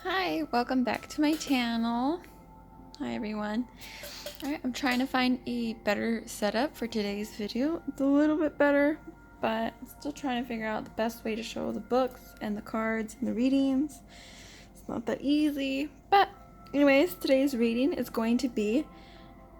Hi, welcome back to my channel. Hi everyone. Alright, I'm trying to find a better setup for today's video. It's a little bit better, but I'm still trying to figure out the best way to show the books and the cards and the readings. It's not that easy, but anyways, today's reading is going to be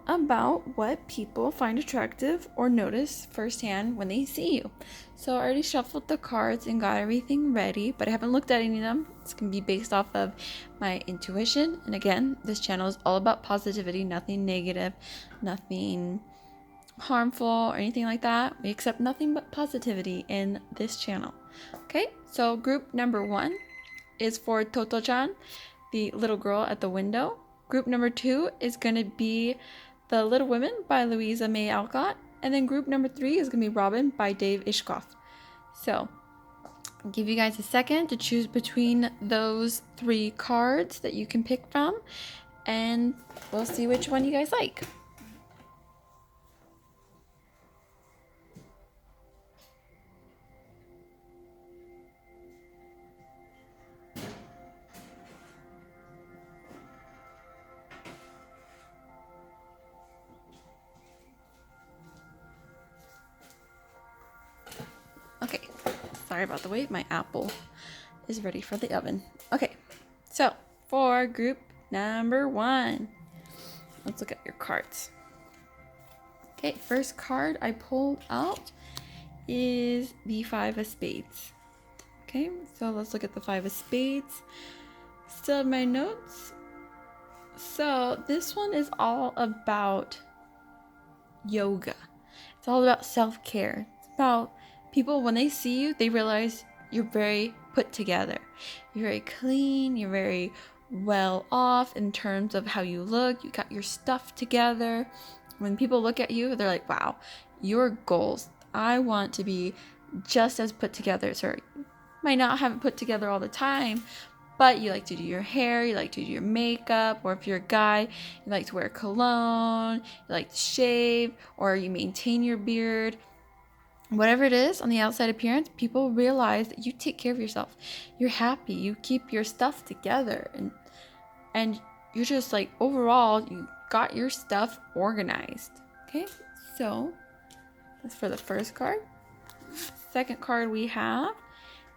about what people find attractive or notice firsthand when they see you. So I already shuffled the cards and got everything ready, but I haven't looked at any of them. It's going to be based off of my intuition. And again, this channel is all about positivity, nothing negative, nothing harmful or anything like that. We accept nothing but positivity in this channel. Okay, so group number 1 is for Toto-chan, the little girl at the window. Group number 2 is going to be The Little Women by Louisa May Alcott. And then group number 3 is going to be Robin by Dave Ishkoff. So, I'll give you guys a second to choose between those 3 cards that you can pick from. And we'll see which one you guys like. Okay, sorry about the wait. My apple is ready for the oven. Okay, so for group number 1, let's look at your cards. Okay, first card I pulled out is the 5 of Spades. Okay, so let's look at the 5 of Spades. Still have my notes. So this one is all about yoga. It's all about self-care. It's about people, when they see you, they realize you're very put together. You're very clean. You're very well off in terms of how you look. You got your stuff together. When people look at you, they're like, wow, your goals. I want to be just as put together. So you might not have it put together all the time, but you like to do your hair, you like to do your makeup, or if you're a guy, you like to wear cologne, you like to shave, or you maintain your beard. Whatever it is on the outside appearance, people realize that you take care of yourself. You're happy, you keep your stuff together, and you're just like, overall, you got your stuff organized. Okay, so that's for the first card. Second card we have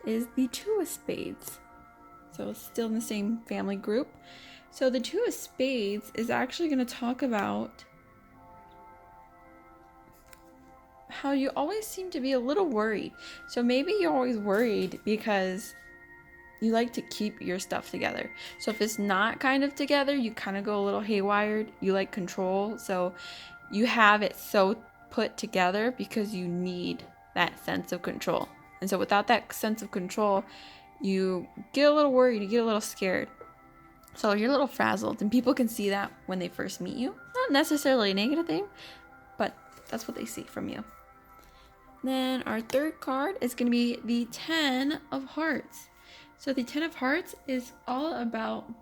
is the 2 of Spades. So still in the same family group. So the 2 of Spades is actually going to talk about how you always seem to be a little worried. So maybe you're always worried because you like to keep your stuff together. So if it's not kind of together, you kind of go a little haywire. You like control. So you have it so put together because you need that sense of control. And so without that sense of control, you get a little worried, you get a little scared. So you're a little frazzled, and people can see that when they first meet you. Not necessarily a negative thing, but that's what they see from you. Then our third card is going to be the 10 of Hearts. So the 10 of Hearts is all about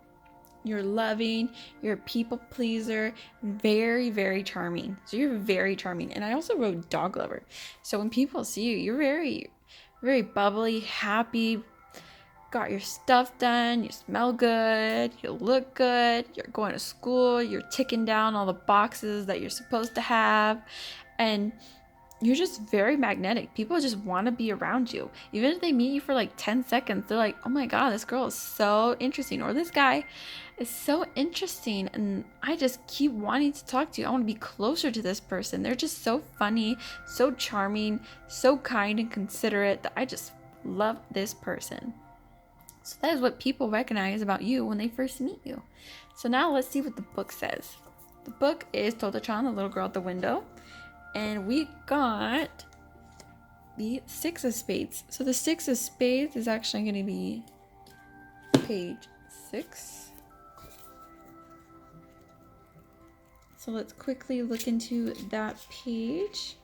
you're loving, you're a people pleaser, very, very charming. So you're very charming. And I also wrote dog lover. So when people see you, you're very, very bubbly, happy, got your stuff done, you smell good, you look good, you're going to school, you're ticking down all the boxes that you're supposed to have, and you're just very magnetic. People just want to be around you. Even if they meet you for like 10 seconds, they're like, oh my god, this girl is so interesting, or this guy is so interesting, and I just keep wanting to talk to you. I want to be closer to this person. They're just so funny, so charming, so kind and considerate that I just love this person. So that is what people recognize about you when they first meet you. So now let's see what the book says. The book is Toto-chan, the little girl at the window. And we got the 6 of Spades. So the 6 of Spades is actually going to be page 6. So let's quickly look into that page.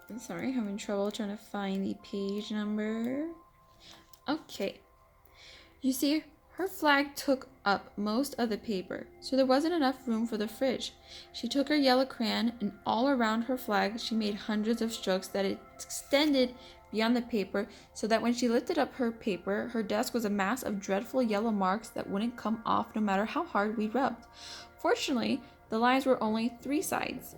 I'm sorry, having trouble trying to find the page number. Okay. You see, Her flag took up most of the paper, so there wasn't enough room for the fridge. She took her yellow crayon, and all around her flag she made hundreds of strokes that extended beyond the paper, so that when she lifted up her paper, her desk was a mass of dreadful yellow marks that wouldn't come off no matter how hard we rubbed. Fortunately, the lines were only 3 sides.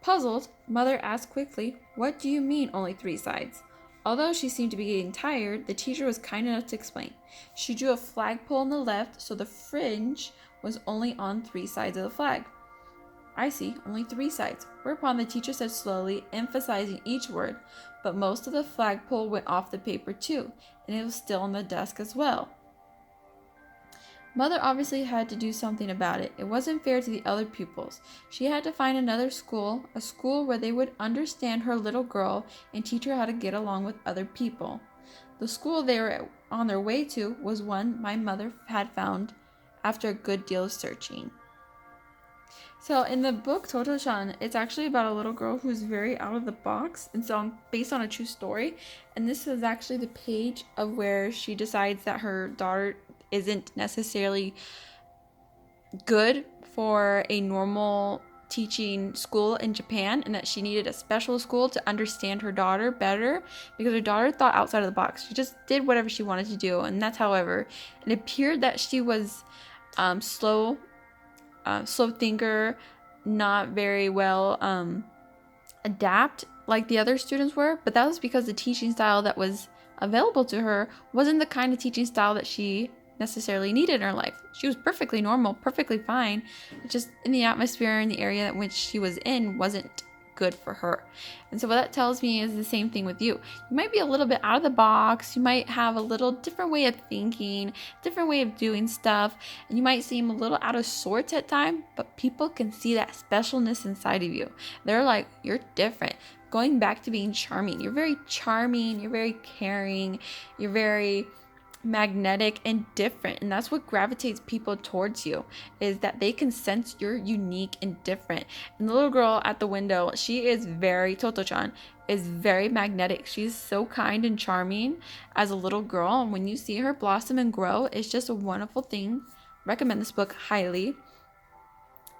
Puzzled, Mother asked quickly, "What do you mean, only 3 sides?" Although she seemed to be getting tired, the teacher was kind enough to explain. She drew a flagpole on the left, so the fringe was only on 3 sides of the flag. "I see, only 3 sides," whereupon the teacher said slowly, emphasizing each word, "But most of the flagpole went off the paper too, and it was still on the desk as well." Mother obviously had to do something about it. It wasn't fair to the other pupils. She had to find another school, a school where they would understand her little girl and teach her how to get along with other people. The school they were on their way to was one my mother had found after a good deal of searching. So in the book Toto-chan, it's actually about a little girl who's very out of the box, and so based on a true story. And this is actually the page of where she decides that her daughter isn't necessarily good for a normal teaching school in Japan, and that she needed a special school to understand her daughter better, because her daughter thought outside of the box. She just did whatever she wanted to do, and that's however it appeared that she was slow thinker, not very well adapt like the other students were, but that was because the teaching style that was available to her wasn't the kind of teaching style that she necessarily needed in her life. She was perfectly normal, perfectly fine. It just in the atmosphere in the area in which she was in wasn't good for her. And so what that tells me is the same thing with you. You might be a little bit out of the box. You might have a little different way of thinking, different way of doing stuff, and you might seem a little out of sorts at times, but people can see that specialness inside of you. They're like, "You're different." Going back to being charming. You're very charming, you're very caring, you're very magnetic and different, and that's what gravitates people towards you, is that they can sense you're unique and different. And the little girl at the window, she is very, Toto-chan is very magnetic. She's so kind and charming as a little girl, and when you see her blossom and grow, it's just a wonderful thing. Recommend this book highly.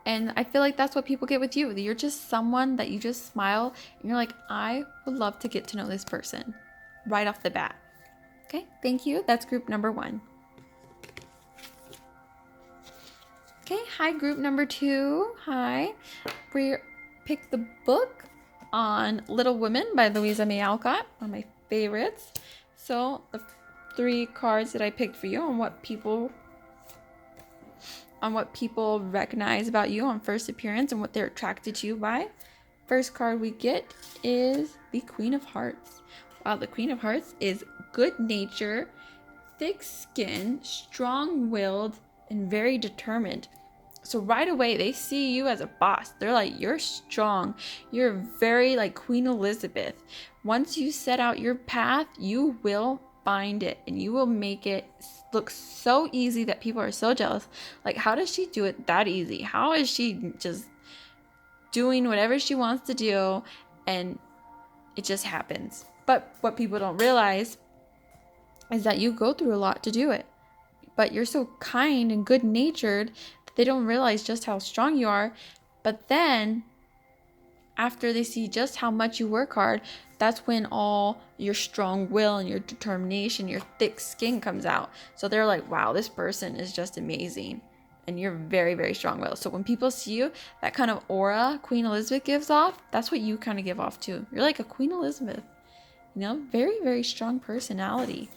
And I feel like that's what people get with you. You're just someone that you just smile and you're like, "I would love to get to know this person," right off the bat. Okay, thank you. That's group number 1. Okay, hi, group number 2. Hi. We picked the book on Little Women by Louisa May Alcott, one of my favorites. So the 3 cards that I picked for you on what people recognize about you on first appearance and what they're attracted to you by. First card we get is the Queen of Hearts. Wow, the Queen of Hearts is good nature, thick skin, strong-willed, and very determined. So right away, they see you as a boss. They're like, "You're strong. You're very like Queen Elizabeth." Once you set out your path, you will find it, and you will make it look so easy that people are so jealous. Like, how does she do it that easy? How is she just doing whatever she wants to do, and it just happens? But what people don't realize is that you go through a lot to do it. But you're so kind and good-natured that they don't realize just how strong you are. But then, after they see just how much you work hard, that's when all your strong will and your determination, your thick skin comes out. So they're like, "Wow, this person is just amazing." And you're very, very strong-willed. So when people see you, that kind of aura Queen Elizabeth gives off, that's what you kind of give off too. You're like a Queen Elizabeth. You know, very, very strong personality.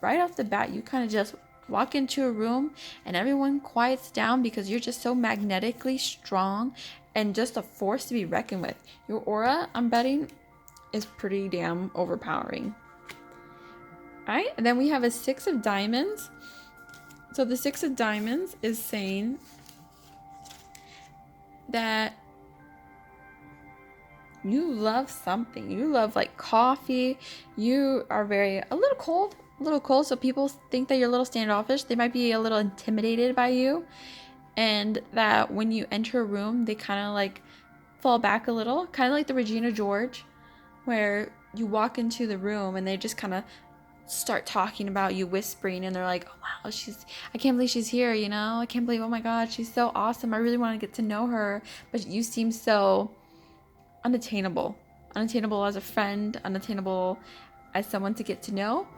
Right off the bat, you kind of just walk into a room and everyone quiets down because you're just so magnetically strong and just a force to be reckoned with. Your aura, I'm betting, is pretty damn overpowering. All right, and then we have a 6 of Diamonds. So the 6 of Diamonds is saying that you love something. You love like coffee. You are a little cold. So people think that you're a little standoffish. They might be a little intimidated by you, and that when you enter a room, they kind of like fall back a little, kind of like the Regina George, where you walk into the room and they just kind of start talking about you, whispering, and they're like, oh wow, I can't believe she's here, you know, I can't believe, oh my god, she's so awesome, I really want to get to know her, but you seem so unattainable as a friend, unattainable as someone to get to know,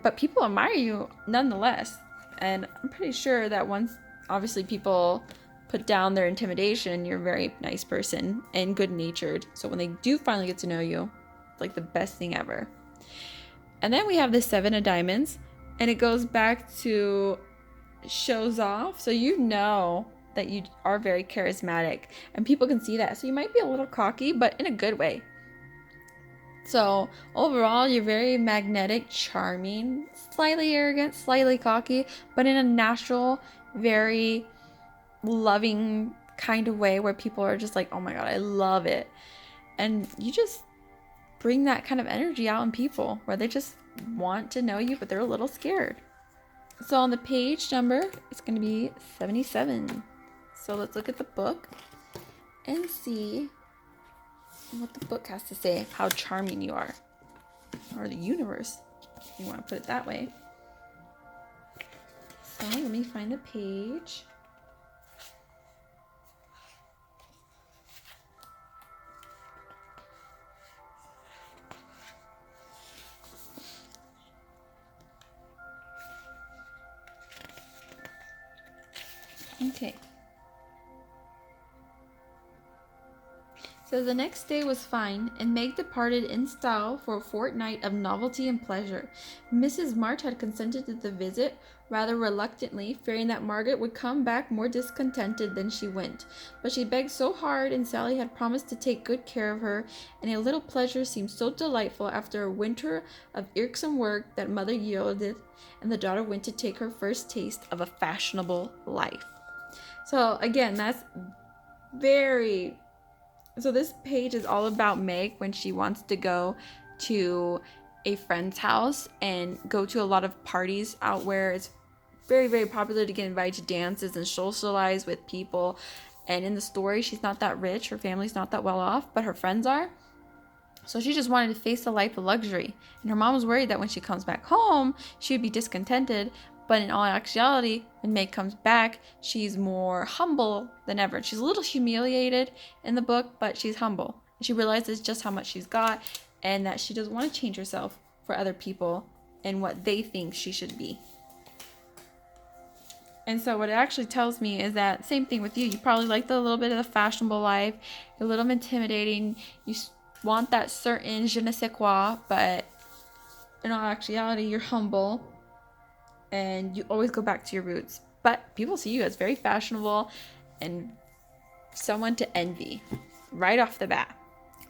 but people admire you nonetheless. And I'm pretty sure that once, obviously, people put down their intimidation, you're a very nice person and good natured, so when they do finally get to know you, it's like the best thing ever. And then we have the 7 of diamonds, and it goes back to shows off. So you know that you are very charismatic, and people can see that. So you might be a little cocky, but in a good way. So overall, you're very magnetic, charming, slightly arrogant, slightly cocky, but in a natural, very loving kind of way where people are just like, oh my god, I love it. And you just bring that kind of energy out in people where they just want to know you, but they're a little scared. So on the page number, it's going to be 77. So let's look at the book and see what the book has to say, how charming you are. Or the universe, if you want to put it that way. So let me find the page. Okay. So the next day was fine, and Meg departed in style for a fortnight of novelty and pleasure. Mrs. March had consented to the visit, rather reluctantly, fearing that Margaret would come back more discontented than she went. But she begged so hard, and Sally had promised to take good care of her, and a little pleasure seemed so delightful after a winter of irksome work that Mother yielded, and the daughter went to take her first taste of a fashionable life. So again, that's very... So this page is all about Meg when she wants to go to a friend's house and go to a lot of parties out where it's very, very popular to get invited to dances and socialize with people. And in the story, she's not that rich. Her family's not that well off, but her friends are. So she just wanted to face a life of luxury. And her mom was worried that when she comes back home, she would be discontented. But in all actuality, when Meg comes back, she's more humble than ever. She's a little humiliated in the book, but she's humble. She realizes just how much she's got and that she doesn't want to change herself for other people and what they think she should be. And so what it actually tells me is that same thing with you. You probably like the little bit of the fashionable life. You're a little intimidating. You want that certain je ne sais quoi, but in all actuality, you're humble. And you always go back to your roots. But people see you as very fashionable and someone to envy right off the bat.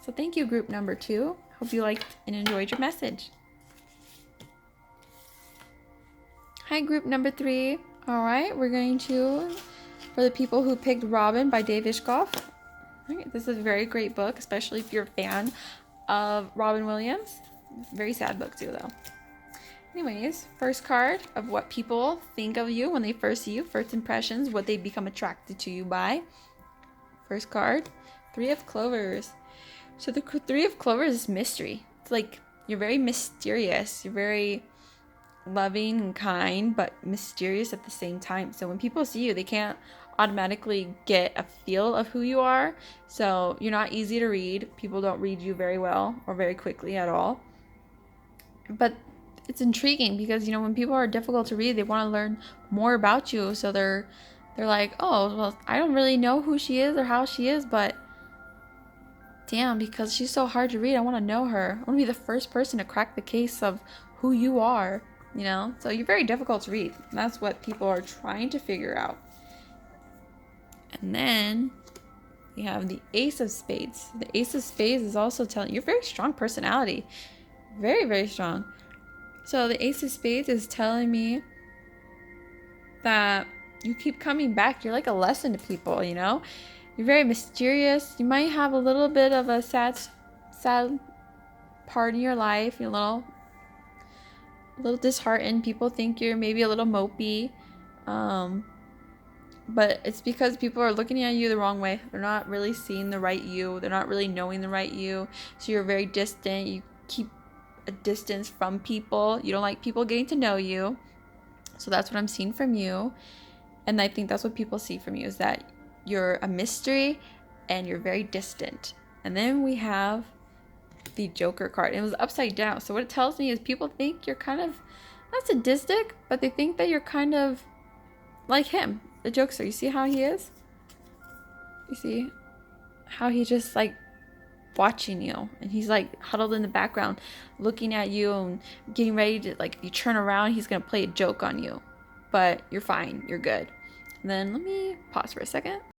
So thank you, group number 2. Hope you liked and enjoyed your message. Hi, group number 3. All right, we're going to, for the people who picked Robin by Dave Ishkoff. Right, this is a very great book, especially if you're a fan of Robin Williams. Very sad book too, though. Anyways, first card of what people think of you when they first see you, first impressions, what they become attracted to you by. First card, 3 of Clovers. So the 3 of Clovers is mystery. It's like you're very mysterious. You're very loving and kind, but mysterious at the same time. So when people see you, they can't automatically get a feel of who you are. So you're not easy to read. People don't read you very well or very quickly at all. But it's intriguing because, you know, when people are difficult to read, they want to learn more about you. So they're like, oh, well, I don't really know who she is or how she is, but damn, because she's so hard to read, I want to know her. I want to be the first person to crack the case of who you are, you know? So you're very difficult to read. And that's what people are trying to figure out. And then we have the Ace of Spades. The Ace of Spades is also telling you're a very strong personality. Very, very strong. So the Ace of Spades is telling me that you keep coming back. You're like a lesson to people, you know? You're very mysterious. You might have a little bit of a sad part in your life. You're a little disheartened. People think you're maybe a little mopey. But it's because people are looking at you the wrong way. They're not really seeing the right you. They're not really knowing the right you. So you're very distant. You keep a distance from people. You don't like people getting to know you. So that's what I'm seeing from you. And I think that's what people see from you, is that you're a mystery and you're very distant. And then we have the Joker card. It was upside down. So what it tells me is people think you're kind of not sadistic, but they think that you're kind of like him, the jokester. You see how he is? You see how he just like watching you, and he's like huddled in the background looking at you and getting ready to, like, if you turn around, he's gonna play a joke on you, but you're fine, you're good. And then let me pause for a second.